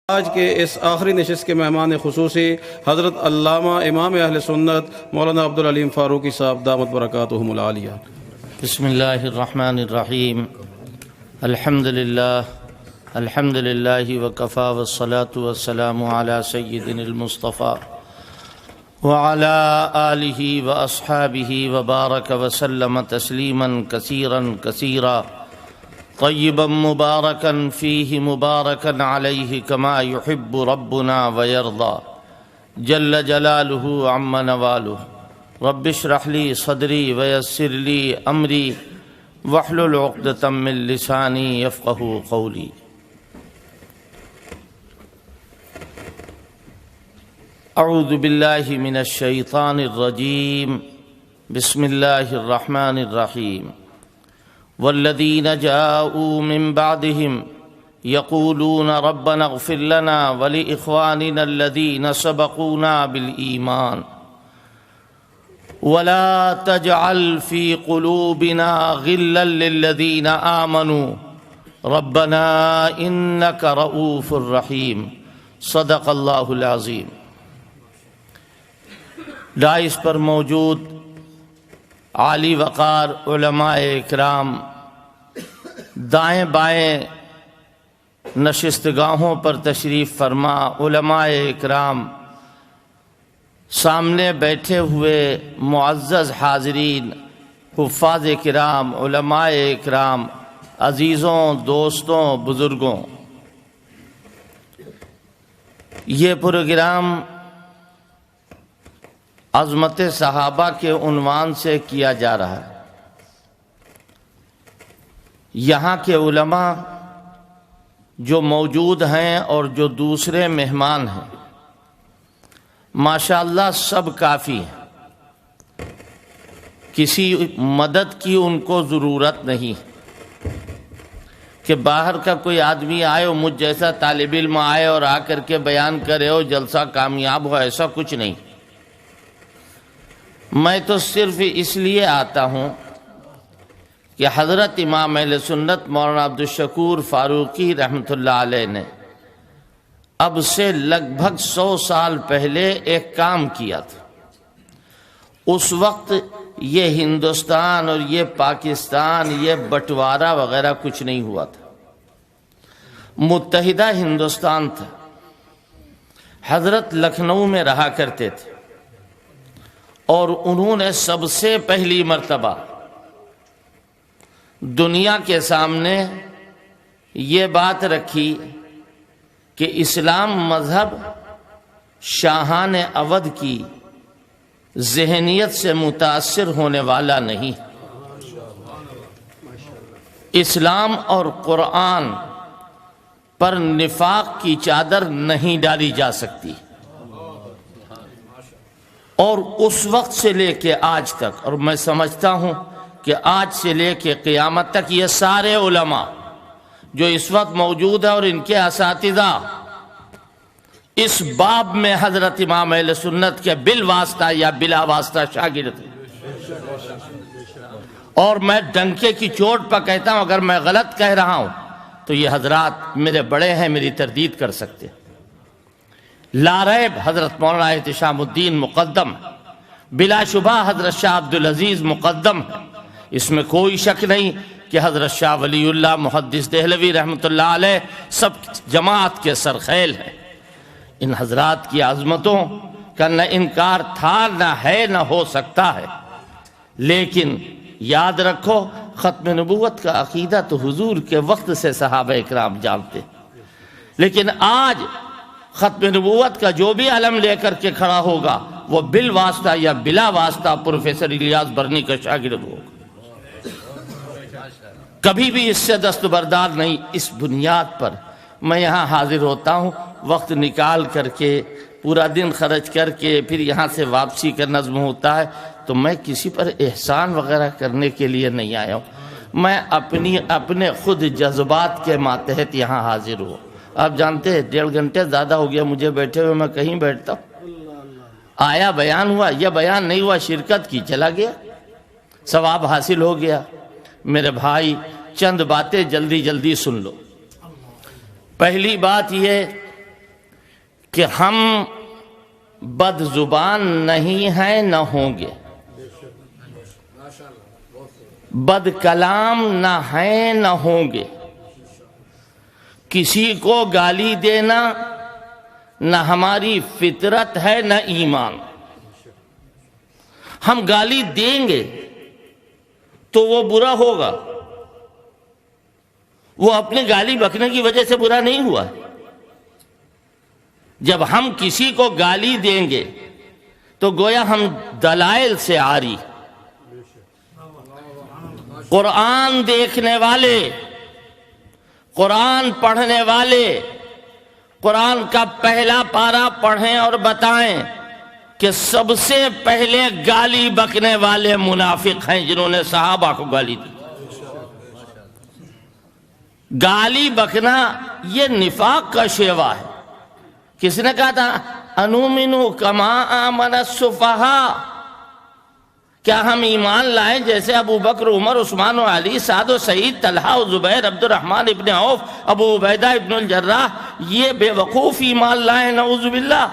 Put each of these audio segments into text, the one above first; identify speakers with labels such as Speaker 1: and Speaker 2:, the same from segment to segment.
Speaker 1: آج کے اس آخری نشست کے مہمان خصوصی حضرت علامہ امام اہل سنت مولانا عبدالعلیم فاروقی صاحب دامت برکاتہم العالیہ۔
Speaker 2: بسم اللہ الرحمن الرحیم۔ الحمدللہ وکفی والصلاة والسلام علی سیدنا المصطفیٰ وعلی آلہ واصحابہ وبارک وسلم تسلیما کثیرا کثیرا طیبا مبارکا فیہ مبارکا علیہ کما یحب ربنا ویرضا جل جلالہ عم نوالہ۔ رب اشرح لی صدری ویسر لی امری واحلل عقدۃ من لسانی یفقہوا قولی۔ اعوذ باللہ من الشیطان الرجیم، بسم اللہ الرحمن الرحیم۔ والذین جاءوا من بعدهم یقولون ربنا اغفر لنا ولإخواننا الذین سبقونا بالایمان ولا تجعل في قلوبنا غلا للذین آمنوا ربنا انک رؤوف رحیم۔ صدق اللہ العظیم۔ ڈائس پر موجود عالی وقار علماء اکرام، دائیں بائیں نشستگاہوں پر تشریف فرما علماء اکرام، سامنے بیٹھے ہوئے معزز حاضرین، حفاظ کرام، علماء اکرام، عزیزوں، دوستوں، بزرگوں، یہ پروگرام عظمت صحابہ کے عنوان سے کیا جا رہا ہے۔ یہاں کے علماء جو موجود ہیں اور جو دوسرے مہمان ہیں، ماشاءاللہ سب کافی ہیں، کسی مدد کی ان کو ضرورت نہیں کہ باہر کا کوئی آدمی آئے اور مجھ جیسا طالب علم آئے اور آ کر کے بیان کرے اور جلسہ کامیاب ہو، ایسا کچھ نہیں۔ میں تو صرف اس لیے آتا ہوں کہ حضرت امام اہل سنت مولانا عبدالشکور فاروقی رحمۃ اللہ علیہ نے اب سے لگ بھگ 100 سال پہلے ایک کام کیا تھا۔ اس وقت یہ ہندوستان اور یہ پاکستان، یہ بٹوارہ وغیرہ کچھ نہیں ہوا تھا، متحدہ ہندوستان تھا۔ حضرت لکھنؤ میں رہا کرتے تھے اور انہوں نے سب سے پہلی مرتبہ دنیا کے سامنے یہ بات رکھی کہ اسلام مذہب شاہان اودھ کی ذہنیت سے متاثر ہونے والا نہیں، اسلام اور قرآن پر نفاق کی چادر نہیں ڈالی جا سکتی۔ اور اس وقت سے لے کے آج تک، اور میں سمجھتا ہوں کہ آج سے لے کے قیامت تک، یہ سارے علماء جو اس وقت موجود ہیں اور ان کے اساتذہ اس باب میں حضرت امام اہل سنت کے بالواسطہ یا بلا واسطہ شاگرد ہیں۔ اور میں ڈنکے کی چوٹ پر کہتا ہوں، اگر میں غلط کہہ رہا ہوں تو یہ حضرات میرے بڑے ہیں، میری تردید کر سکتے ہیں۔ لا ریب حضرت مولانا احتشام الدین مقدم، بلا شبہ حضرت شاہ عبدالعزیز مقدم ہے، اس میں کوئی شک نہیں کہ حضرت شاہ ولی اللہ محدث دہلوی رحمۃ اللہ علیہ سب جماعت کے سرخیل ہیں۔ ان حضرات کی عظمتوں کا نہ انکار تھا، نہ ہے، نہ ہو سکتا ہے۔ لیکن یاد رکھو، ختم نبوت کا عقیدہ تو حضور کے وقت سے صحابہ اکرام جانتے، لیکن آج ختم نبوت کا جو بھی علم لے کر کے کھڑا ہوگا وہ بالواسطہ یا بلا واسطہ پروفیسر الیاس برنی کا شاگرد ہوگا، کبھی بھی اس سے دستبردار نہیں۔ اس بنیاد پر میں یہاں حاضر ہوتا ہوں، وقت نکال کر کے، پورا دن خرچ کر کے، پھر یہاں سے واپسی کا نظم ہوتا ہے، تو میں کسی پر احسان وغیرہ کرنے کے لیے نہیں آیا ہوں، میں اپنے خود جذبات کے ماتحت یہاں حاضر ہوں۔ آپ جانتے ہیں 1.5 گھنٹے زیادہ ہو گیا مجھے بیٹھے ہوئے، میں کہیں بیٹھتا ہوں، آیا بیان ہوا، یہ بیان نہیں ہوا، شرکت کی، چلا گیا، ثواب حاصل ہو گیا۔ میرے بھائی چند باتیں جلدی جلدی سن لو۔ پہلی بات یہ کہ ہم بد زبان نہیں ہیں نہ ہوں گے، بد کلام نہ ہیں نہ ہوں گے، کسی کو گالی دینا نہ ہماری فطرت ہے نہ ایمان۔ ہم گالی دیں گے تو وہ برا ہوگا، وہ اپنی گالی بکنے کی وجہ سے برا نہیں ہوا۔ جب ہم کسی کو گالی دیں گے تو گویا ہم دلائل سے عاری، قرآن دیکھنے والے، قرآن پڑھنے والے قرآن کا پہلا پارہ پڑھیں اور بتائیں کہ سب سے پہلے گالی بکنے والے منافق ہیں جنہوں نے صحابہ کو گالی دی۔ گالی بکنا یہ نفاق کا شیوا ہے۔ کس نے کہا تھا انؤمنو کما آمن السفہاء، کیا ہم ایمان لائیں جیسے ابو بکر، عمر، عثمان و علی، سعد و سعید، طلحہ و زبیر، عبد الرحمن ابن عوف، ابو عبیدہ ابن الجراح، یہ بے وقوف ایمان لائیں؟ نعوذ باللہ۔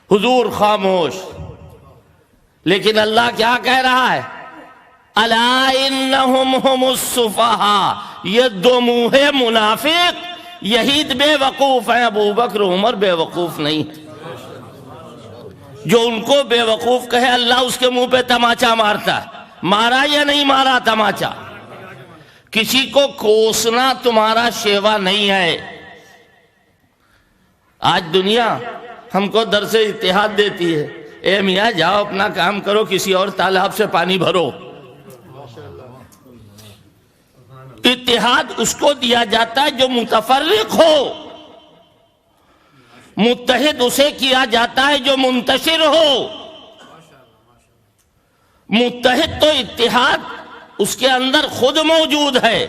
Speaker 2: حضور خاموش، لیکن اللہ کیا کہہ رہا ہے؟ الا انہم ہم السفہاء، یہ دو منہ منافق یہی بے وقوف ہیں، ابو بکر عمر بے وقوف نہیں۔ جو ان کو بے وقوف کہے اللہ اس کے منہ پہ تماچا مارتا ہے۔ مارا یا نہیں مارا تماچا؟ کسی کو کوسنا تمہارا شیوا نہیں ہے۔ آج دنیا ہم کو درس اتحاد دیتی ہے، اے میاں جاؤ اپنا کام کرو، کسی اور تالاب سے پانی بھرو۔ اتحاد اس کو دیا جاتا ہے جو متفرق ہو، متحد اسے کیا جاتا ہے جو منتشر ہو۔ متحد تو اتحاد اس کے اندر خود موجود ہے،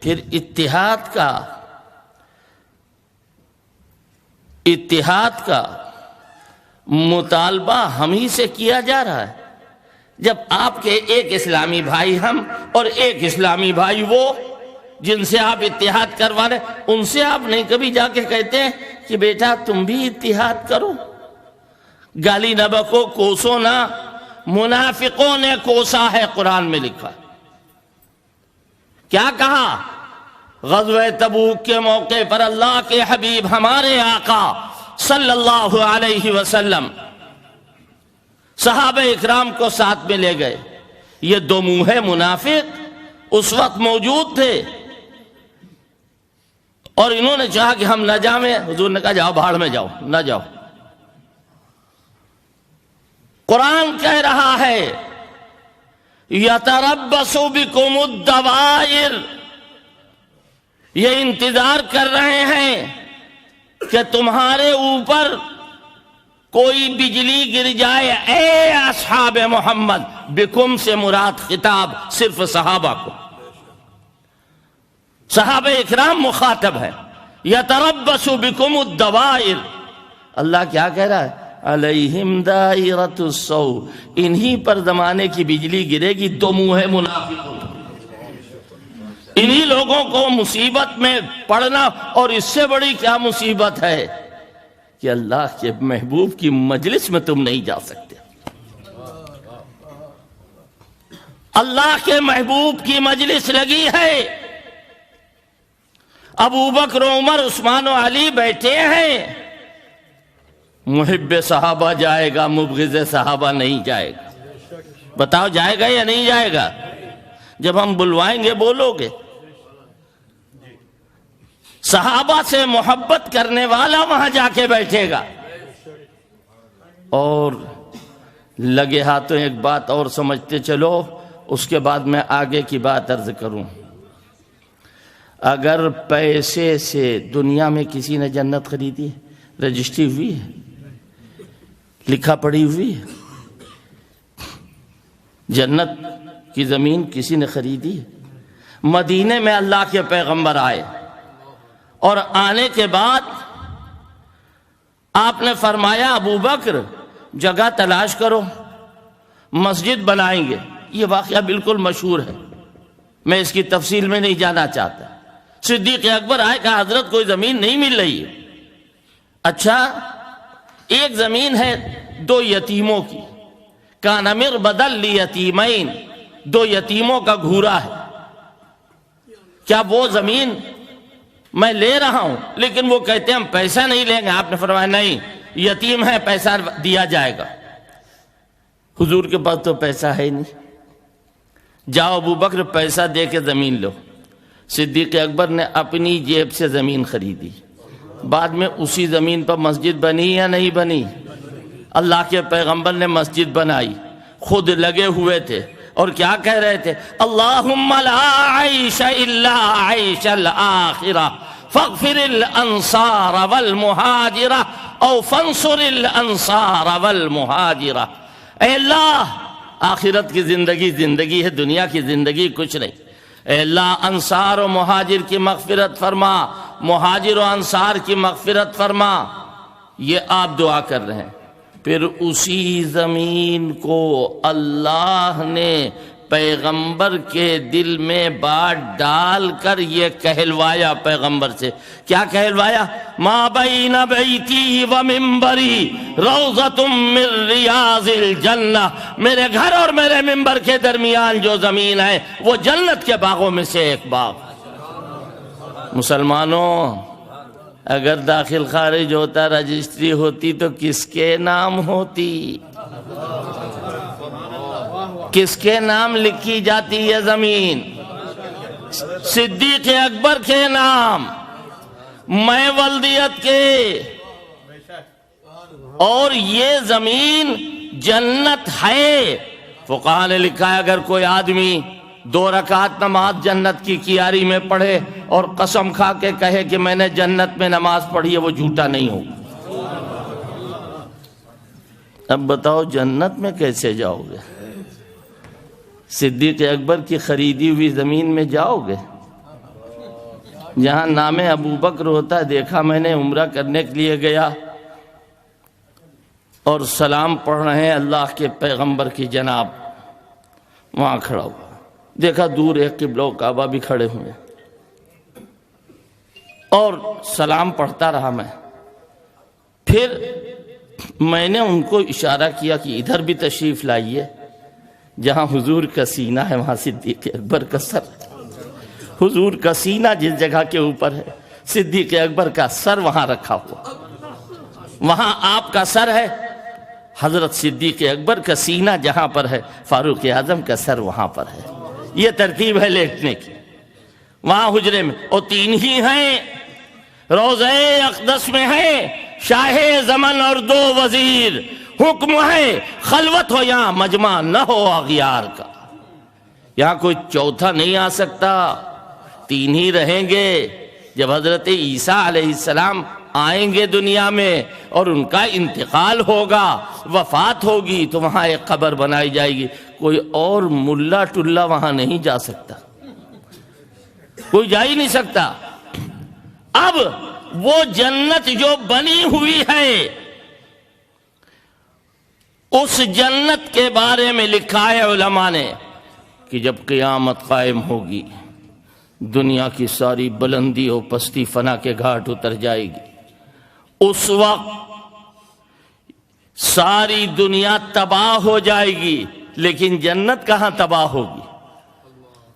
Speaker 2: پھر اتحاد کا مطالبہ ہم ہی سے کیا جا رہا ہے۔ جب آپ کے ایک اسلامی بھائی ہم اور ایک اسلامی بھائی وہ جن سے آپ اتحاد کروا رہے، ان سے آپ نہیں کبھی جا کے کہتے ہیں کہ بیٹا تم بھی اتحاد کرو، گالی نہ بکو، کوسو نہ۔ منافقوں نے کوسا ہے، قرآن میں لکھا۔ کیا کہا؟ غزوہ تبوک کے موقع پر اللہ کے حبیب ہمارے آقا صلی اللہ علیہ وسلم صحابہ اکرام کو ساتھ میں لے گئے۔ یہ دو منہ منافق اس وقت موجود تھے اور انہوں نے چاہا کہ ہم نہ جائیں۔ حضور نے کہا جاؤ بھاڑ میں جاؤ، نہ جاؤ۔ قرآن کہہ رہا ہے یتربص بکم الدوائر، یہ انتظار کر رہے ہیں کہ تمہارے اوپر کوئی بجلی گر جائے۔ اے اصحاب محمد، بکم سے مراد خطاب صرف صحابہ کو، صحابہ اکرام مخاطب ہے۔ یتربص بکم الدوائر، اللہ کیا کہہ رہا ہے؟ علیہم دائرۃ السوء، انہی پر زمانے کی بجلی گرے گی، دو منہ منافقوں، انہی لوگوں کو مصیبت میں پڑنا۔ اور اس سے بڑی کیا مصیبت ہے کہ اللہ کے محبوب کی مجلس میں تم نہیں جا سکتے۔ اللہ کے محبوب کی مجلس لگی ہے، ابو بکر، عمر، عثمان و علی بیٹھے ہیں، محب صحابہ جائے گا، مبغض صحابہ نہیں جائے گا۔ بتاؤ جائے گا یا نہیں جائے گا؟ جب ہم بلوائیں گے بولو گے؟ صحابہ سے محبت کرنے والا وہاں جا کے بیٹھے گا۔ اور لگے ہاتھوں ایک بات اور سمجھتے چلو، اس کے بعد میں آگے کی بات عرض کروں۔ اگر پیسے سے دنیا میں کسی نے جنت خریدی ہے، رجسٹری ہوئی ہے، لکھا پڑھی ہوئی ہے، جنت کی زمین کسی نے خریدی ہے۔ مدینے میں اللہ کے پیغمبر آئے اور آنے کے بعد آپ نے فرمایا ابو بکر جگہ تلاش کرو، مسجد بنائیں گے۔ یہ واقعہ بالکل مشہور ہے، میں اس کی تفصیل میں نہیں جانا چاہتا۔ صدیق اکبر آئے، کہا حضرت کوئی زمین نہیں مل رہی ہے۔ اچھا، ایک زمین ہے دو یتیموں کی، کان مربدل لیتیمین، دو یتیموں کا گھورا ہے. کیا وہ زمین میں لے رہا ہوں لیکن وہ کہتے ہیں ہم پیسہ نہیں لیں گے؟ آپ نے فرمایا نہیں، یتیم ہے، پیسہ دیا جائے گا. حضور کے پاس تو پیسہ ہے ہی نہیں. جاؤ ابو بکر پیسہ دے کے زمین لو. صدیق اکبر نے اپنی جیب سے زمین خریدی. بعد میں اسی زمین پر مسجد بنی یا نہیں بنی؟ اللہ کے پیغمبر نے مسجد بنائی، خود لگے ہوئے تھے اور کیا کہہ رہے تھے؟ اللہم لا عیش الا عیش الآخرہ فاغفر الانصار والمہاجرہ او فانصر الانصار والمہاجرہ. اے اللہ، آخرت کی زندگی زندگی ہے، دنیا کی زندگی کچھ نہیں. اے اللہ، انصار و مہاجر کی مغفرت فرما، مہاجر و انصار کی مغفرت فرما. یہ آپ دعا کر رہے ہیں. پھر اسی زمین کو اللہ نے پیغمبر کے دل میں بات ڈال کر یہ کہلوایا پیغمبر سے. کیا کہلوایا؟ ما بین بیتی و منبری روضۃ من ریاض الجنہ. میرے گھر اور میرے منبر کے درمیان جو زمین ہے وہ جنت کے باغوں میں سے ایک باغ. مسلمانوں، اگر داخل خارج ہوتا، رجسٹری ہوتی تو کس کے نام ہوتی؟ کس کے نام لکھی جاتی یہ زمین؟ صدیق اکبر کے نام، میں ولدیت کے. اور یہ زمین جنت ہے. فقہاء نے لکھا ہے اگر کوئی آدمی 2 رکعت نماز جنت کی کیاری میں پڑھے اور قسم کھا کے کہے کہ میں نے جنت میں نماز پڑھی ہے، وہ جھوٹا نہیں ہوگا. اب بتاؤ جنت میں کیسے جاؤ گے؟ صدیق اکبر کی خریدی ہوئی زمین میں جاؤ گے؟ جہاں نام ابو بکر ہوتا ہے. دیکھا میں نے، عمرہ کرنے کے لیے گیا اور سلام پڑھ رہے ہیں اللہ کے پیغمبر کی جناب، وہاں کھڑا ہوا. دیکھا دور ایک قبلہ و کعبہ بھی کھڑے ہوئے اور سلام پڑھتا رہا میں. پھر میں نے ان کو اشارہ کیا کہ ادھر بھی تشریف لائیے. جہاں حضور کا سینہ ہے وہاں صدیق اکبر کا سر. حضور کا سینہ جس جگہ کے اوپر ہے، صدیق اکبر کا سر وہاں رکھا ہوا. وہاں آپ کا سر ہے، حضرت صدیق اکبر کا سینہ جہاں پر ہے، فاروق اعظم کا سر وہاں پر ہے. یہ ترتیب ہے لیٹنے کی. وہاں حجرے میں اور 3 ہی ہیں. روضہ اقدس میں ہے شاہ زمن اور 2 وزیر. حکم ہے خلوت ہو یہاں، مجمع نہ ہو اغیار کا. یہاں کوئی چوتھا نہیں آ سکتا. 3 ہی رہیں گے. جب حضرت عیسیٰ علیہ السلام آئیں گے دنیا میں اور ان کا انتقال ہوگا، وفات ہوگی، تو وہاں ایک قبر بنائی جائے گی. کوئی اور ملا ٹلا وہاں نہیں جا سکتا، کوئی جا ہی نہیں سکتا. اب وہ جنت جو بنی ہوئی ہے، اس جنت کے بارے میں لکھا ہے علماء نے کہ جب قیامت قائم ہوگی، دنیا کی ساری بلندی و پستی فنا کے گھاٹ اتر جائے گی. اس وقت ساری دنیا تباہ ہو جائے گی، لیکن جنت کہاں تباہ ہوگی؟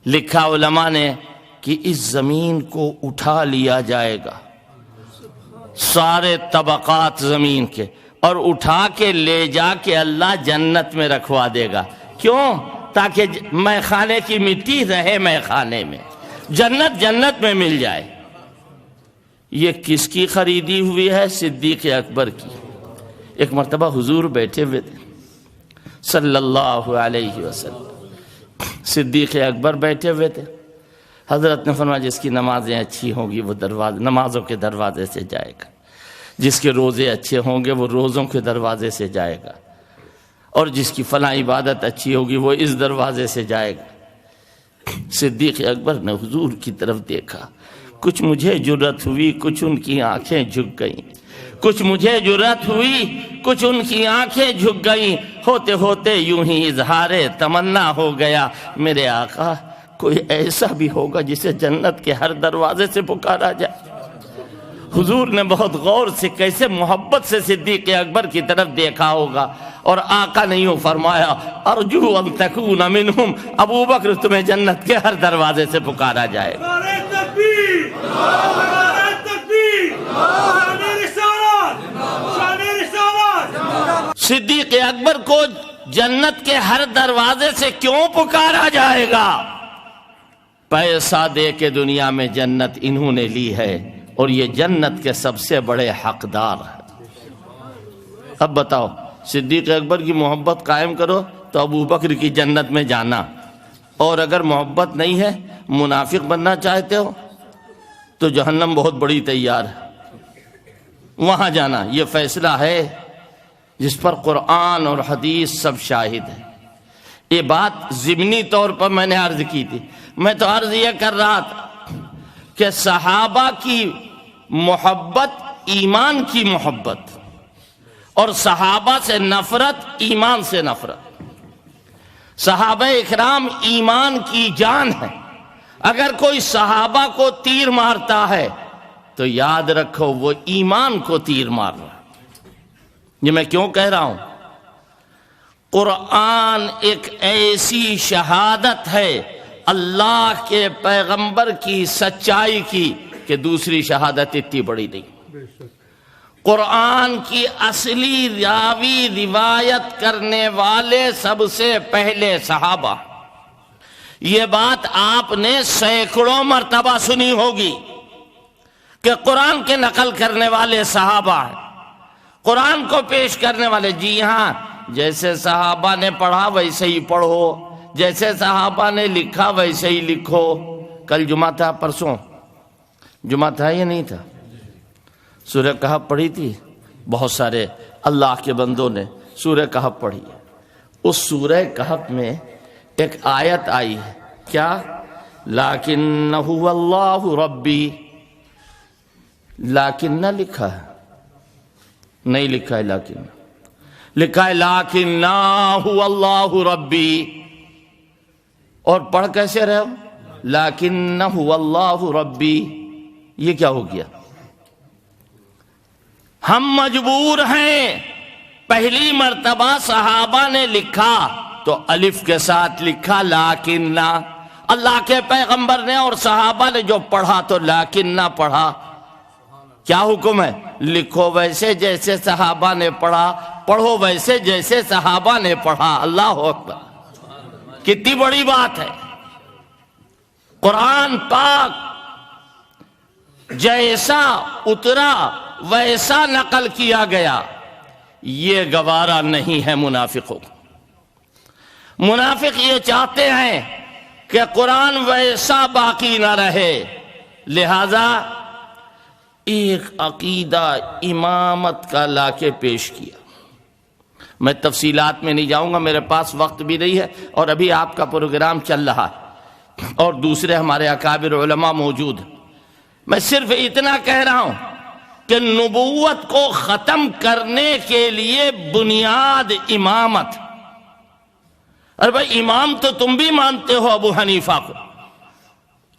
Speaker 2: لکھا علماء نے کہ اس زمین کو اٹھا لیا جائے گا، سارے طبقات زمین کے، اور اٹھا کے لے جا کے اللہ جنت میں رکھوا دے گا. کیوں؟ تاکہ مے خانے کی مٹی رہے مے خانے میں، جنت میں مل جائے. یہ کس کی خریدی ہوئی ہے؟ صدیق اکبر کی. ایک مرتبہ حضور بیٹھے ہوئے تھے صلی اللہ علیہ وسلم. صدیق اکبر بیٹھے ہوئے تھے. حضرت نے فرمایا جس کی نمازیں اچھی ہوں گی وہ نمازوں کے دروازے سے جائے گا، جس کے روزے اچھے ہوں گے وہ روزوں کے دروازے سے جائے گا، اور جس کی فلاں عبادت اچھی ہوگی وہ اس دروازے سے جائے گا. صدیق اکبر نے حضور کی طرف دیکھا. کچھ مجھے جرأت ہوئی، کچھ ان کی آنکھیں جھک گئیں. کچھ مجھے جرأت ہوئی، کچھ ان کی آنکھیں جھک گئیں. ہوتے ہوتے یوں ہی اظہار تمنا ہو گیا، میرے آقا کوئی ایسا بھی ہوگا جسے جنت کے ہر دروازے سے پکارا جائے. حضور نے بہت غور سے کیسے محبت سے صدیق اکبر کی طرف دیکھا ہوگا، اور آقا نے یوں فرمایا ارجو ان تکون منہم، ابو بکر تمہیں جنت کے ہر دروازے سے پکارا جائے گا۔
Speaker 3: نعرہ تکبیر، نعرہ تکبیر، شان رسالت، شان رسالت۔
Speaker 2: صدیق اکبر کو جنت کے ہر دروازے سے کیوں پکارا جائے گا؟ پیسہ دے کے دنیا میں جنت انہوں نے لی ہے، اور یہ جنت کے سب سے بڑے حقدار ہیں۔ اب بتاؤ، صدیق اکبر کی محبت قائم کرو تو ابو بکر کی جنت میں جانا، اور اگر محبت نہیں ہے، منافق بننا چاہتے ہو تو جہنم بہت بڑی تیار ہے، وہاں جانا۔ یہ فیصلہ ہے جس پر قرآن اور حدیث سب شاہد ہے۔ یہ بات ضمنی طور پر میں نے عرض کی تھی۔ میں تو عرض یہ کر رہا تھا کہ صحابہ کی محبت ایمان کی محبت، اور صحابہ سے نفرت ایمان سے نفرت۔ صحابہ اکرام ایمان کی جان ہے۔ اگر کوئی صحابہ کو تیر مارتا ہے تو یاد رکھو وہ ایمان کو تیر مار رہا ہے۔ یہ میں کیوں کہہ رہا ہوں؟ قرآن ایک ایسی شہادت ہے اللہ کے پیغمبر کی سچائی کی کہ دوسری شہادت اتنی بڑی نہیں۔ قرآن کی اصلی راوی روایت کرنے والے سب سے پہلے صحابہ۔ یہ بات آپ نے سینکڑوں مرتبہ سنی ہوگی کہ قرآن کے نقل کرنے والے صحابہ ہیں، قرآن کو پیش کرنے والے۔ جی ہاں، جیسے صحابہ نے پڑھا ویسے ہی پڑھو، جیسے صحابہ نے لکھا ویسے ہی لکھو۔ کل جمعہ تھا، پرسوں جمعہ تھا یا نہیں تھا؟ سورہ کہف پڑھی تھی، بہت سارے اللہ کے بندوں نے سورہ کہف پڑھی۔ اس سورہ کہف میں ایک آیت آئی ہے، کیا؟ لَكِنَّهُ وَاللَّهُ رَبِّي۔ لیکن نہ لکھا ہے، نہیں لکھا ہے لیکن، لکھا ہے لَكِنَّهُ وَاللَّهُ رَبِّي۔ اور پڑھ کیسے رہے ہو؟ لَكِنَّهُ وَاللَّهُ رَبِّي۔ یہ کیا ہو گیا؟ ہم مجبور ہیں، پہلی مرتبہ صحابہ نے لکھا تو الف کے ساتھ لکھا لاکنہ، اللہ کے پیغمبر نے اور صحابہ نے جو پڑھا تو لاکنہ پڑھا۔ کیا حکم ہے؟ لکھو ویسے جیسے صحابہ نے پڑھا، پڑھو ویسے جیسے صحابہ نے پڑھا۔ اللہ اکبر، کتنی بڑی بات ہے۔ قرآن پاک جیسا اترا ویسا نقل کیا گیا، یہ گوارا نہیں ہے منافقوں کو۔ منافق یہ چاہتے ہیں کہ قرآن ویسا باقی نہ رہے، لہذا ایک عقیدہ امامت کا لا کے پیش کیا۔ میں تفصیلات میں نہیں جاؤں گا، میرے پاس وقت بھی نہیں ہے، اور ابھی آپ کا پروگرام چل رہا ہے اور دوسرے ہمارے اکابر علماء موجود ہیں۔ میں صرف اتنا کہہ رہا ہوں کہ نبوت کو ختم کرنے کے لیے بنیاد امامت۔ ارے بھائی، امام تو تم بھی مانتے ہو ابو حنیفہ کو،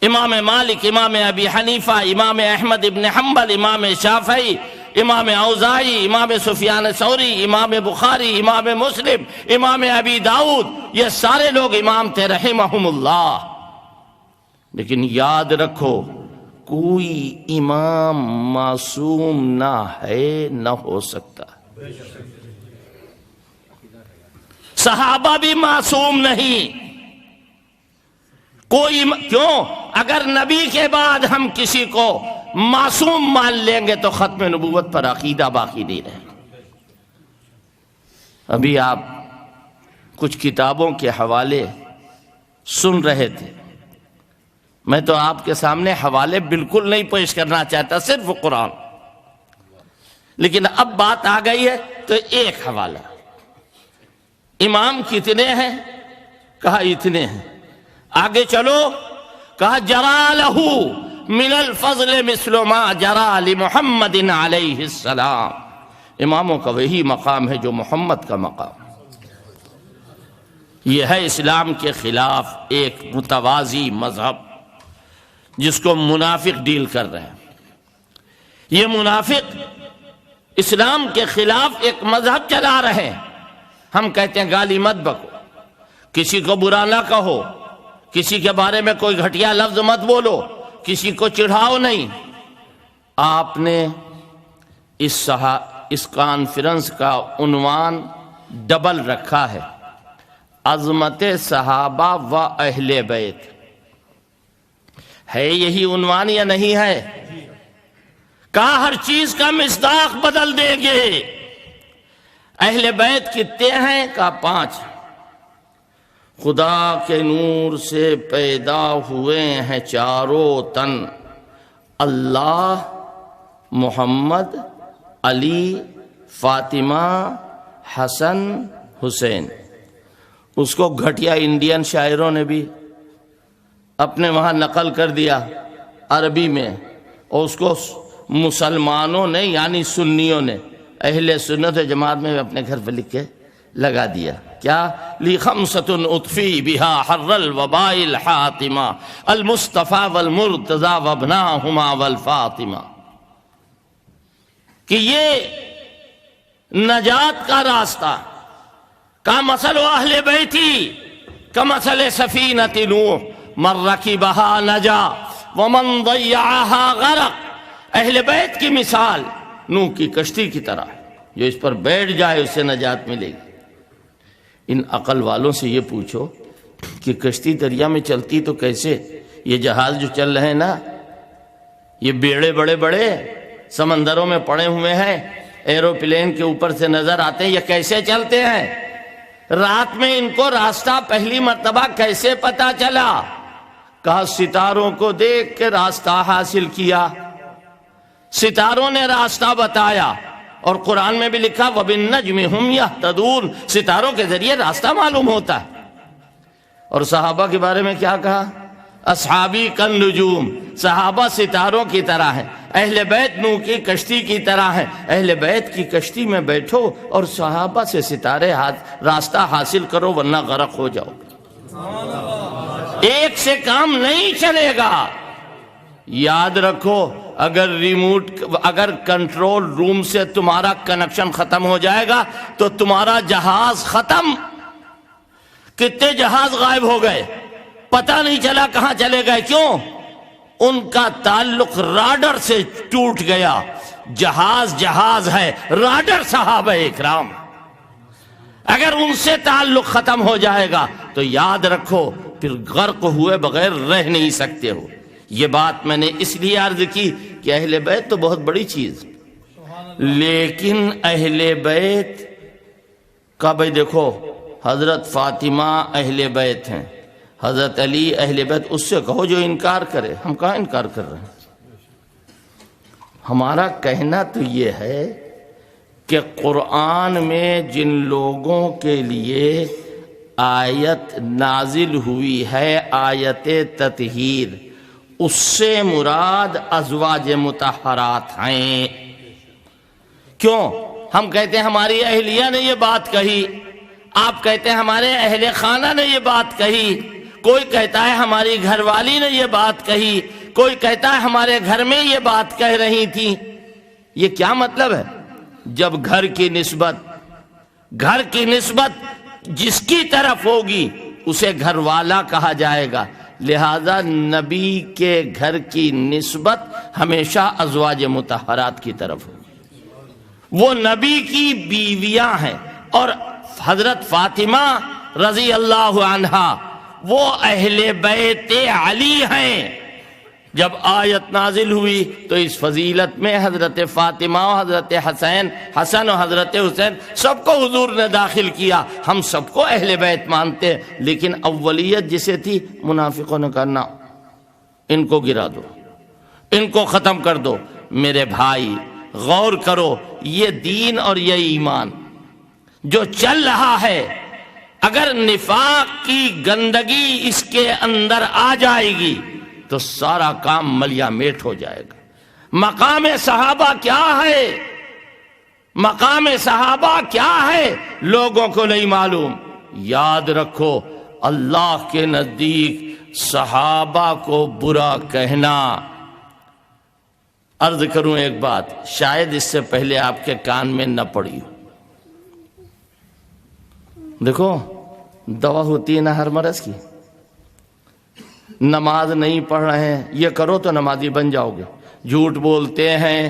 Speaker 2: امام مالک، امام ابی حنیفہ، امام احمد ابن حنبل، امام شافعی، امام اوزاعی، امام سفیان ثوری، امام بخاری، امام مسلم، امام ابی داؤد، یہ سارے لوگ امام تھے رحمہم اللہ۔ لیکن یاد رکھو، کوئی امام معصوم نہ ہے، نہ ہو سکتا۔ صحابہ بھی معصوم نہیں۔ کیوں؟ اگر نبی کے بعد ہم کسی کو معصوم مان لیں گے تو ختم نبوت پر عقیدہ باقی نہیں رہے گا۔ ابھی آپ کچھ کتابوں کے حوالے سن رہے تھے، میں تو آپ کے سامنے حوالے بالکل نہیں پیش کرنا چاہتا، صرف قرآن، لیکن اب بات آ گئی ہے تو ایک حوالہ۔ امام کتنے ہیں؟ کہا اتنے ہیں۔ آگے چلو، کہا جرا لہو من الفضل مثل ما جرا لمحمد علیہ السلام۔ اماموں کا وہی مقام ہے جو محمد کا مقام۔ یہ ہے اسلام کے خلاف ایک متوازی مذہب جس کو منافق ڈیل کر رہے ہیں۔ یہ منافق اسلام کے خلاف ایک مذہب چلا رہے ہیں. ہم کہتے ہیں گالی مت بکو، کسی کو برا نہ کہو، کسی کے بارے میں کوئی گھٹیا لفظ مت بولو، کسی کو چڑھاؤ نہیں. آپ نے اس کانفرنس کا عنوان ڈبل رکھا ہے، عظمت صحابہ و اہل بیت. ہے یہی عنوان یا نہیں ہے؟ کہا ہر چیز کا مصداق بدل دیں گے. اہل بیت کتنے ہیں؟ کہا 5. خدا کے نور سے پیدا ہوئے ہیں چاروں تن، اللہ، محمد، علی، فاطمہ، حسن، حسین. اس کو گھٹیا انڈین شاعروں نے بھی اپنے وہاں نقل کر دیا عربی میں، اور اس کو مسلمانوں نے یعنی سنیوں نے اہل سنت جماعت میں اپنے گھر پہ لکھ کے لگا دیا. کیا؟ لِخَمْسَةٌ اُطْفِي بِهَا حَرَّ الْوَبَاءِ الْحَاتِمَةِ الْمُصْطَفَى وَالْمُرْتَضَى وَابْنَاهُمَا وَالْفَاطِمَةِ. کہ یہ نجات کا راستہ کا مثل اہل بیتی کمثل سفینۃ نوح من رکبها نجا ومن ضیعها غرق. اہل بیت کی مثال نوح کی کشتی کی طرح ہے، جو اس پر بیٹھ جائے اسے نجات ملے گی. ان عقل والوں سے یہ پوچھو کہ کشتی دریا میں چلتی تو کیسے؟ یہ جہاز جو چل رہے ہیں نا، یہ بیڑے بڑے بڑے سمندروں میں پڑے ہوئے ہیں، ایروپلین کے اوپر سے نظر آتے ہیں، یہ کیسے چلتے ہیں؟ رات میں ان کو راستہ پہلی مرتبہ کیسے پتا چلا؟ کہا ستاروں کو دیکھ کے راستہ حاصل کیا، ستاروں نے راستہ بتایا. اور قرآن میں بھی لکھا وَبِالنَّجْمِ هُمْ يَهْتَدُونَ، ستاروں کے ذریعے راستہ معلوم ہوتا ہے. اور صحابہ کے بارے میں کیا کہا؟ اصحابی کالنجوم، صحابہ ستاروں کی طرح ہیں، اہل بیت نوح کی کشتی کی طرح ہیں. اہل بیت کی کشتی میں بیٹھو اور صحابہ سے ستارے راستہ حاصل کرو ورنہ غرق ہو جاؤ. ایک سے کام نہیں چلے گا. یاد رکھو، اگر کنٹرول روم سے تمہارا کنیکشن ختم ہو جائے گا تو تمہارا جہاز ختم. کتنے جہاز غائب ہو گئے، پتہ نہیں چلا کہاں چلے گئے. کیوں؟ ان کا تعلق راڈر سے ٹوٹ گیا. جہاز ہے، راڈر صحابہ اکرام. اگر ان سے تعلق ختم ہو جائے گا تو یاد رکھو پھر غرق ہوئے بغیر رہ نہیں سکتے ہو. یہ بات میں نے اس لیے عرض کی کہ اہل بیت تو بہت بڑی چیز، لیکن اہل بیت کا بھائی دیکھو، حضرت فاطمہ اہل بیت ہیں، حضرت علی اہل بیت. اس سے کہو جو انکار کرے. ہم کہاں انکار کر رہے ہیں؟ ہمارا کہنا تو یہ ہے کہ قرآن میں جن لوگوں کے لیے آیت نازل ہوئی ہے، آیت تطہیر، اس سے مراد ازواج مطہرات ہیں. کیوں؟ ہم کہتے ہیں ہماری اہلیہ نے یہ بات کہی، آپ کہتے ہیں ہمارے اہل خانہ نے یہ بات کہی، کوئی کہتا ہے ہماری گھر والی نے یہ بات کہی، کوئی کہتا ہے ہمارے گھر میں یہ بات کہہ رہی تھی. یہ کیا مطلب ہے؟ جب گھر کی نسبت جس کی طرف ہوگی اسے گھر والا کہا جائے گا. لہذا نبی کے گھر کی نسبت ہمیشہ ازواج مطہرات کی طرف ہوگی. وہ نبی کی بیویاں ہیں. اور حضرت فاطمہ رضی اللہ عنہا وہ اہل بیت علی ہیں. جب آیت نازل ہوئی تو اس فضیلت میں حضرت فاطمہ و حضرت حسن و حضرت حسین سب کو حضور نے داخل کیا. ہم سب کو اہل بیت مانتے ہیں، لیکن اولیت جسے تھی منافقوں نے کہا نہ، ان کو گرا دو، ان کو ختم کر دو. میرے بھائی غور کرو، یہ دین اور یہ ایمان جو چل رہا ہے، اگر نفاق کی گندگی اس کے اندر آ جائے گی تو سارا کام ملیا میٹ ہو جائے گا. مقام صحابہ کیا ہے؟ مقام صحابہ کیا ہے لوگوں کو نہیں معلوم. یاد رکھو، اللہ کے نزدیک صحابہ کو برا کہنا عرض کروں ایک بات، شاید اس سے پہلے آپ کے کان میں نہ پڑی ہو۔ دیکھو دوا ہوتی ہے نا ہر مرض کی۔ نماز نہیں پڑھ رہے ہیں، یہ کرو تو نمازی بن جاؤ گے۔ جھوٹ بولتے ہیں،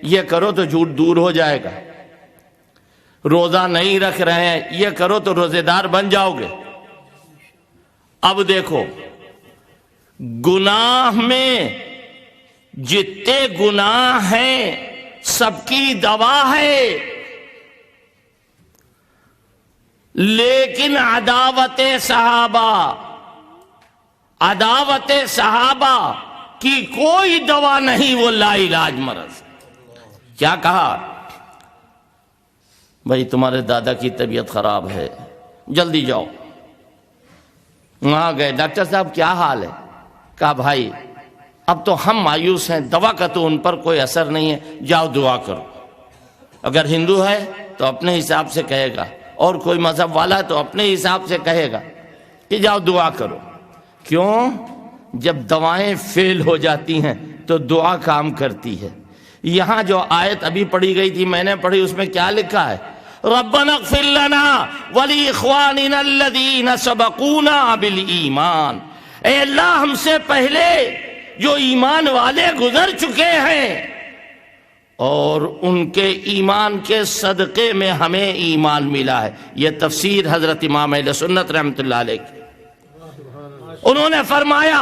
Speaker 2: یہ کرو تو جھوٹ دور ہو جائے گا۔ روزہ نہیں رکھ رہے ہیں، یہ کرو تو روزے دار بن جاؤ گے۔ اب دیکھو گناہ میں جتنے گناہ ہیں سب کی دوا ہے، لیکن عداوت صحابہ کی کوئی دوا نہیں، وہ لا علاج مرض۔ کیا کہا؟ بھائی تمہارے دادا کی طبیعت خراب ہے، جلدی جاؤ۔ وہاں گئے، ڈاکٹر صاحب کیا حال ہے؟ کہا بھائی اب تو ہم مایوس ہیں، دوا کا تو ان پر کوئی اثر نہیں ہے، جاؤ دعا کرو۔ اگر ہندو ہے تو اپنے حساب سے کہے گا، اور کوئی مذہب والا ہے تو اپنے حساب سے کہے گا کہ جاؤ دعا کرو۔ کیوں؟ جب دوائیں فیل ہو جاتی ہیں تو دعا کام کرتی ہے۔ یہاں جو آیت ابھی پڑھی گئی تھی، میں نے پڑھی، اس میں کیا لکھا ہے؟ ربنا اغفر لنا ولاخواننا الذین سبقونا بالایمان۔ اے اللہ ہم سے پہلے جو ایمان والے گزر چکے ہیں اور ان کے ایمان کے صدقے میں ہمیں ایمان ملا ہے۔ یہ تفسیر حضرت امام اہل سنت رحمۃ اللہ علیہ کی۔ انہوں نے فرمایا،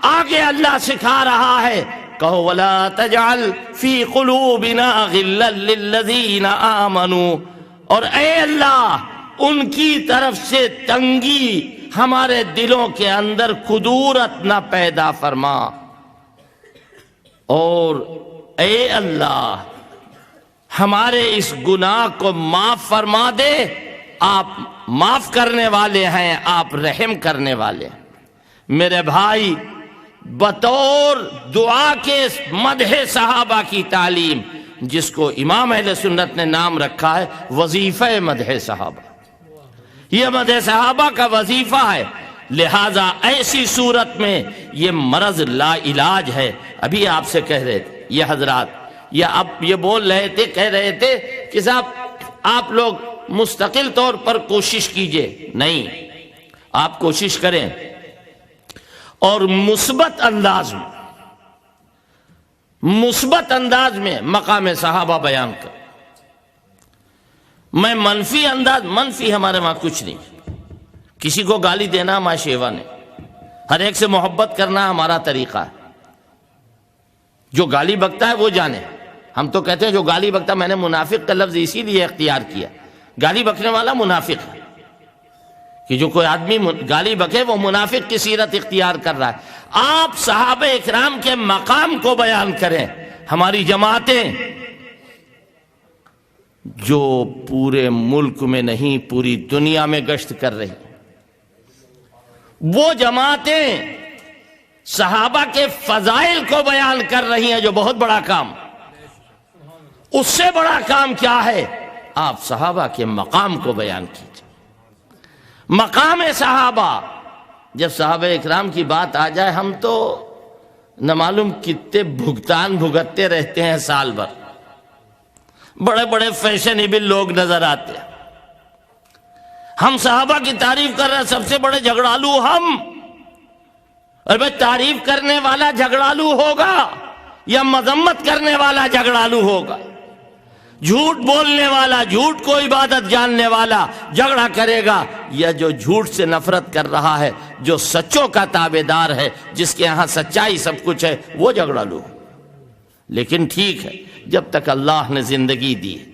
Speaker 2: آگے اللہ سکھا رہا ہے، کہو ولا تجعل فی قلوبنا غلا للذین آمنوا، اور اے اللہ ان کی طرف سے تنگی ہمارے دلوں کے اندر کدورت نہ پیدا فرما، اور اے اللہ ہمارے اس گناہ کو معاف فرما دے۔ آپ معاف کرنے والے ہیں، آپ رحم کرنے والے ہیں۔ میرے بھائی، بطور دعا کے مدح صحابہ کی تعلیم، جس کو امام اہل سنت نے نام رکھا ہے وظیفہ مدح صحابہ، یہ مدح صحابہ کا وظیفہ ہے۔ لہذا ایسی صورت میں یہ مرض لا علاج ہے۔ ابھی آپ سے کہہ رہے تھے یہ حضرات، یا اب یہ بول رہے تھے، کہہ رہے تھے کہ صاحب آپ لوگ مستقل طور پر کوشش کیجئے۔ نہیں، آپ کوشش کریں اور مثبت انداز میں مقام صحابہ بیان کر۔ میں منفی ہمارے وہاں کچھ نہیں، کسی کو گالی دینا ہمارا شیوا نہیں، ہر ایک سے محبت کرنا ہمارا طریقہ ہے۔ جو گالی بکتا ہے وہ جانے، ہم تو کہتے ہیں جو گالی بکتا، میں نے منافق کا لفظ اسی لیے اختیار کیا، گالی بکنے والا منافق ہے، کہ جو کوئی آدمی گالی بکے وہ منافق کی سیرت اختیار کر رہا ہے۔ آپ صحابہ اکرام کے مقام کو بیان کریں۔ ہماری جماعتیں جو پورے ملک میں نہیں پوری دنیا میں گشت کر رہی، وہ جماعتیں صحابہ کے فضائل کو بیان کر رہی ہیں، جو بہت بڑا کام۔ اس سے بڑا کام کیا ہے؟ آپ صحابہ کے مقام کو بیان کیجیے۔ مقام صحابہ، جب صحابہ اکرام کی بات آ جائے، ہم تو نہ معلوم کتنے بھگتان بھگتتے رہتے ہیں سال بھر، بڑے بڑے فیشنیبل لوگ نظر آتے ہیں۔ ہم صحابہ کی تعریف کر رہے ہیں، سب سے بڑے جھگڑالو ہم۔ اور بھائی تعریف کرنے والا جھگڑالو ہوگا یا مذمت کرنے والا جھگڑالو ہوگا؟ جھوٹ بولنے والا، جھوٹ کو عبادت جاننے والا جھگڑا کرے گا، یا جو جھوٹ سے نفرت کر رہا ہے، جو سچوں کا تابعدار ہے، جس کے یہاں سچائی سب کچھ ہے، وہ جھگڑالو۔ لیکن ٹھیک ہے، جب تک اللہ نے زندگی دی ہے،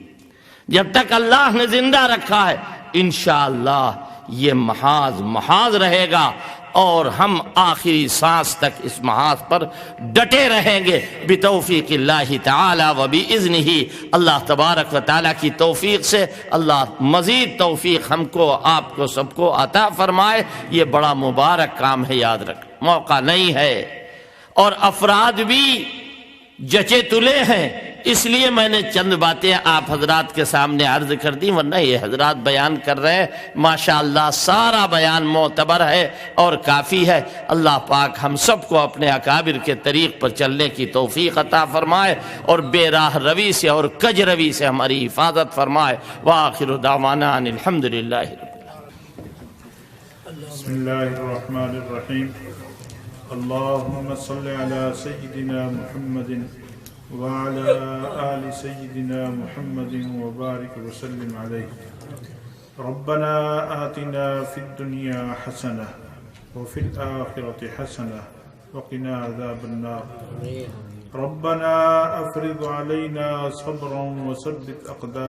Speaker 2: جب تک اللہ نے زندہ رکھا ہے، انشاءاللہ یہ محاذ رہے گا، اور ہم آخری سانس تک اس محاذ پر ڈٹے رہیں گے بتوفیق اللہ تعالی و باذنہ۔ اللہ تبارک و تعالی کی توفیق سے اللہ مزید توفیق ہم کو، آپ کو، سب کو عطا فرمائے۔ یہ بڑا مبارک کام ہے، یاد رکھ، موقع نہیں ہے۔ اور افراد بھی جچے تلے ہیں، اس لیے میں نے چند باتیں آپ حضرات کے سامنے عرض کر دی، ورنہ یہ حضرات بیان کر رہے ہیں ماشاءاللہ سارا بیان معتبر ہے اور کافی ہے۔ اللہ پاک ہم سب کو اپنے اکابر کے طریق پر چلنے کی توفیق عطا فرمائے اور بے راہ روی سے اور کج روی سے ہماری حفاظت فرمائے۔ وآخر دعوانا ان الحمدللہ
Speaker 4: بسم اللہ الرحمن الرحیم اللہم صل علی سیدنا محمد وعلى آل سيدنا محمد وبارك وسلم عليه ربنا آتنا في الدنيا حسنة وفي الآخرة حسنة وقنا عذاب النار ربنا أفرض علينا صبرا وثبت أقدامنا